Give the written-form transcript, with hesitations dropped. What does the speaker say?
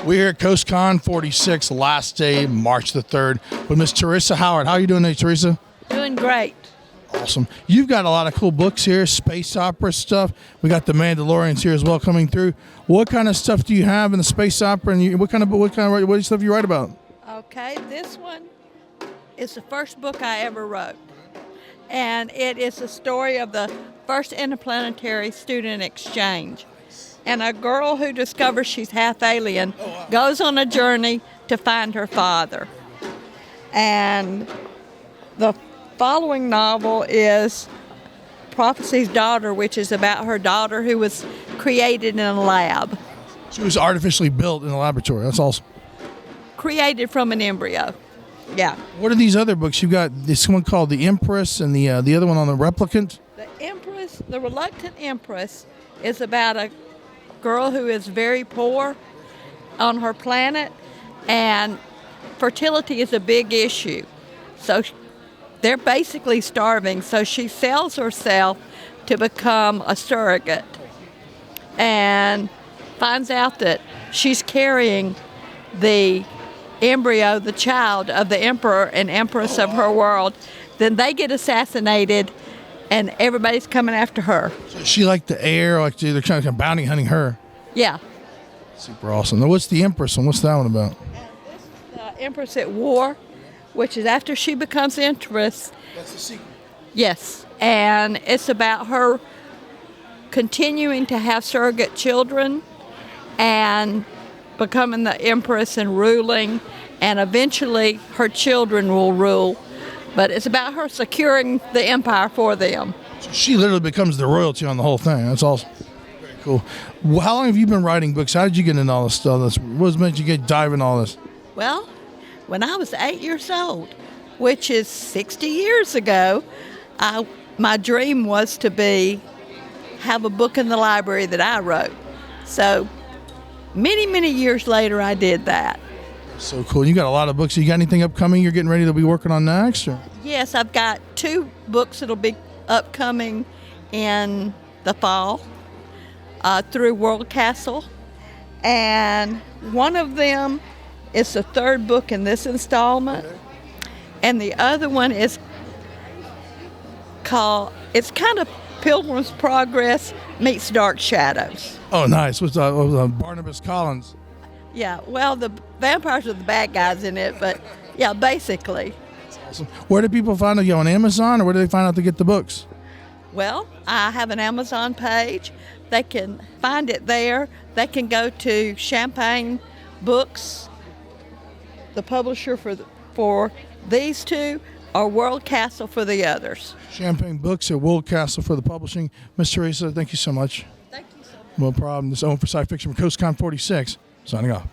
We're here at CoastCon 46, last day, March the 3rd, with Miss Teresa Howard. How are you doing today, Teresa? Doing great. Awesome. You've got a lot of cool books here, space opera stuff. We got the Mandalorians here as well coming through. What kind of stuff do you have in the space opera, and what kind of stuff you write about? Okay, this one is the first book I ever wrote. And it is the story of the first interplanetary student exchange. And a girl who discovers she's half alien goes on a journey to find her father. And the following novel is Prophecy's Daughter, which is about her daughter who was created in a lab. She was artificially built in a laboratory. That's awesome. Created from an embryo. Yeah. What are these other books? You've got this one called The Empress and the other one on the Replicant. The Reluctant Empress, is about a girl who is very poor on her planet, and fertility is a big issue. So they're basically starving, so she sells herself to become a surrogate and finds out that she's carrying the embryo, the child of the emperor and empress of her world. Then they get assassinated, and everybody's coming after her. So she like the heir, like they're kind of bounty hunting her. Yeah. Super awesome. Now, what's the Empress and what's that one about? This is the Empress at War, which is after she becomes Empress. That's the sequel. Yes, and it's about her continuing to have surrogate children and becoming the Empress and ruling, and eventually her children will rule. But it's about her securing the empire for them. So she literally becomes the royalty on the whole thing. That's awesome. Very cool. Well, how long have you been writing books? How did you get into all this stuff? What made you dive into all this? Well, when I was 8 years old, which is 60 years ago, my dream was to have a book in the library that I wrote. So many, many years later, I did that. So cool. You got a lot of books. You got anything upcoming you're getting ready to be working on next? Or? Yes, I've got 2 books that'll be upcoming in the fall through World Castle. And one of them is the 3rd book in this installment. Okay. And the other one is it's kind of Pilgrim's Progress meets Dark Shadows. Oh, nice. What's Barnabas Collins? Yeah, well, the vampires are the bad guys in it, but yeah, basically. That's awesome. Where do people find it? On Amazon, or where do they find out to get the books? Well, I have an Amazon page. They can find it there. They can go to Champagne Books, the publisher for these 2, or World Castle for the others. Champagne Books at World Castle for the publishing. Miss Teresa, thank you so much. Thank you so much. No problem. This is Owen for Sci Fiction from CoastCon 46. Signing off.